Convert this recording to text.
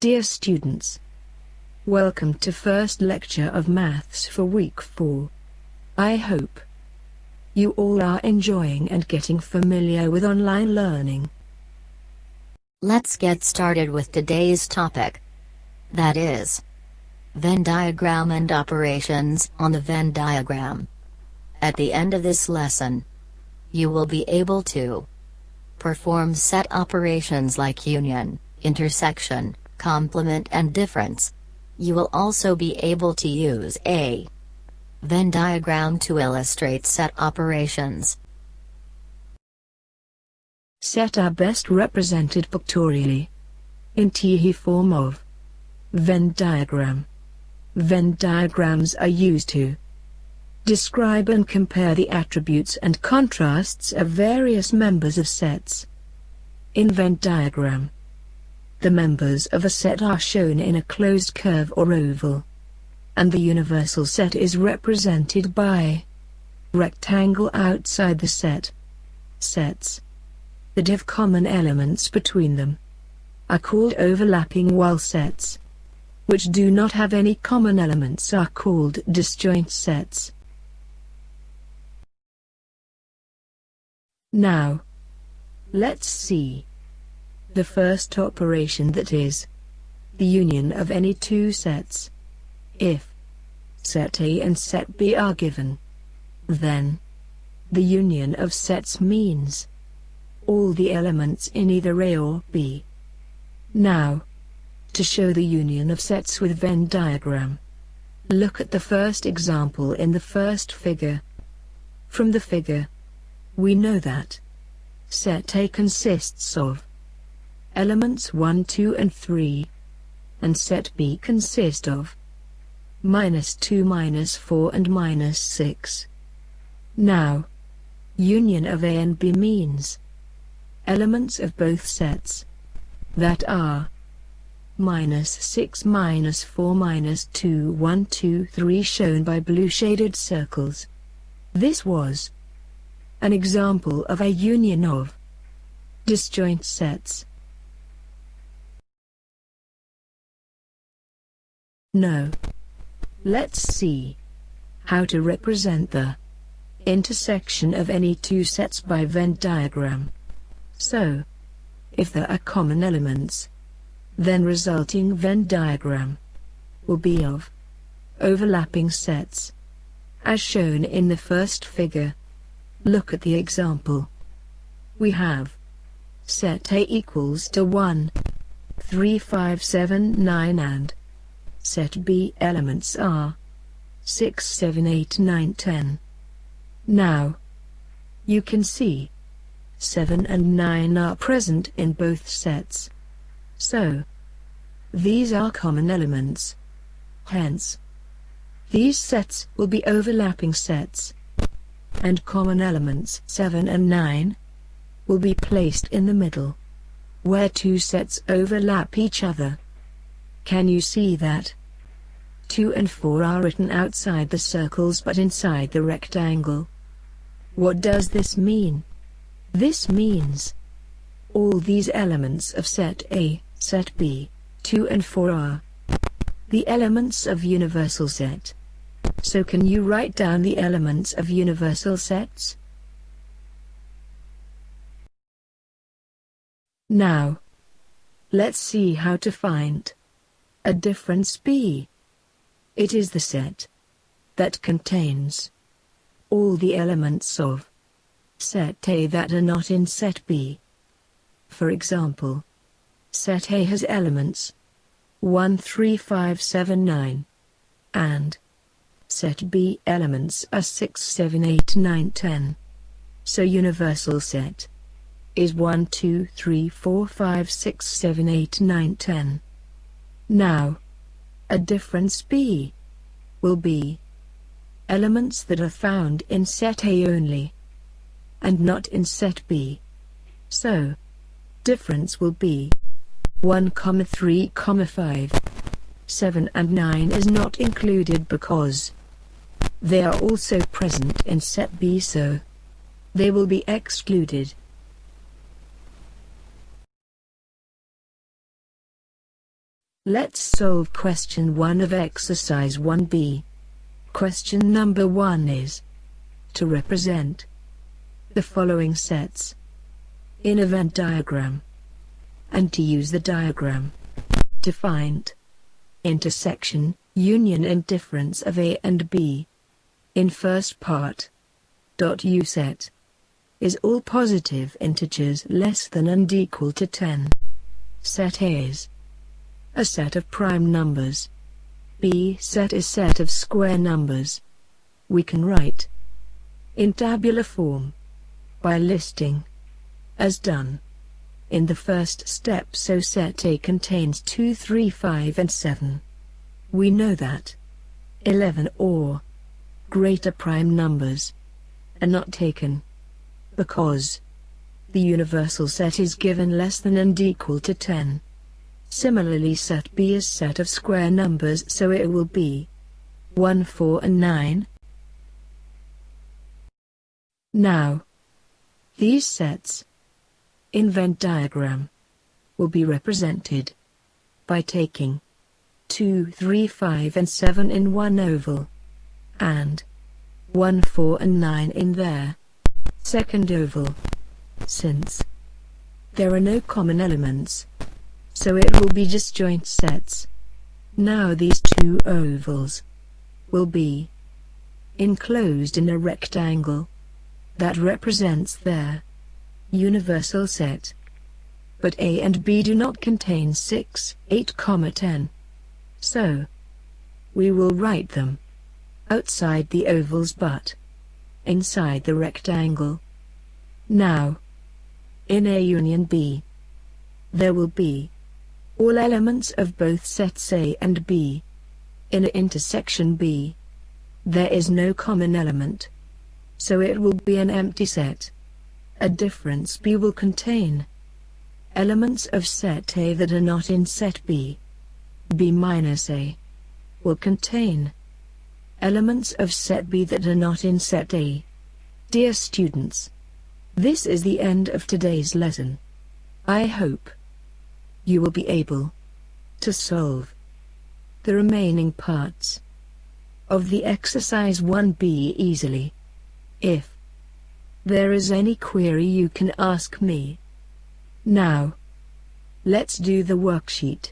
Dear students, welcome to first lecture of Maths for Week 4. I hope you all are enjoying and getting familiar with online learning. Let's get started with today's topic. That is Venn diagram and operations on the Venn diagram. At the end of this lesson, you will be able to perform set operations like union, intersection, complement and difference. You will also be able to use a Venn diagram to illustrate set operations. Set are best represented pictorially in the form of Venn diagram. Venn diagrams are used to describe and compare the attributes and contrasts of various members of sets. In Venn diagram, the members of a set are shown in a closed curve or oval, and the universal set is represented by rectangle outside the set. Sets that have common elements between them are called overlapping, while sets which do not have any common elements are called disjoint sets. Now, let's see the first operation, that is the union of any two sets. If set A and set B are given, then the union of sets means all the elements in either A or B. Now, to show the union of sets with Venn diagram, look at the first example in the first figure. From the figure, we know that set A consists of elements 1, 2 and 3, and set B consists of -2, -4 and -6. Now, union of A and B means elements of both sets that are -6, -4, -2, 1, 2, 3 shown by blue shaded circles. This was an example of a union of disjoint sets. Now, let's see how to represent the intersection of any two sets by Venn diagram. So, if there are common elements, then resulting Venn diagram will be of overlapping sets, as shown in the first figure. Look at the example. We have set A equals to 1, 3, 5, 7, 9 and set B elements are 6, 7, 8, 9, 10. Now, you can see 7 and 9 are present in both sets. So, these are common elements. Hence, these sets will be overlapping sets, and common elements 7 and 9 will be placed in the middle, where two sets overlap each other. Can you see that 2 and 4 are written outside the circles but inside the rectangle? What does this mean? This means all these elements of set A, set B, 2 and 4 are the elements of universal set. So can you write down the elements of universal sets? Now, let's see how to find a difference B. It is the set that contains all the elements of set A that are not in set B. For example, set A has elements 1, 3, 5, 7, 9, and set B elements are 6, 7, 8, 9, 10. So universal set is 1, 2, 3, 4, 5, 6, 7, 8, 9, 10. Now, a difference B will be elements that are found in set A only, and not in set B. So, difference will be 1, 3, 5. 7 and 9 is not included because they are also present in set B, so they will be excluded. Let's solve question 1 of exercise 1b. Question number 1 is to represent the following sets in a Venn diagram, and to use the diagram to find intersection, union and difference of A and B. In first part, U set is all positive integers less than and equal to 10. Set A is a set of prime numbers. B set is set of square numbers. We can write in tabular form by listing, as done in the first step. So set A contains 2, 3, 5 and 7. We know that 11 or greater prime numbers are not taken, because the universal set is given less than and equal to 10. Similarly, set B is set of square numbers, so it will be 1, 4 and 9. Now, these sets in Venn diagram will be represented by taking 2, 3, 5 and 7 in one oval, and 1, 4 and 9 in their second oval. Since there are no common elements, so it will be disjoint sets. Now these two ovals will be enclosed in a rectangle that represents their universal set. But A and B do not contain 6, 8, 10. So we will write them outside the ovals but inside the rectangle. Now, in A union B, there will be all elements of both sets A and B. In A intersection B, there is no common element, so it will be an empty set. A difference B will contain elements of set A that are not in set B. B minus A will contain elements of set B that are not in set A. Dear students, this is the end of today's lesson. I hope you will be able to solve the remaining parts of the exercise 1b easily. If there is any query, you can ask me. Now, let's do the worksheet.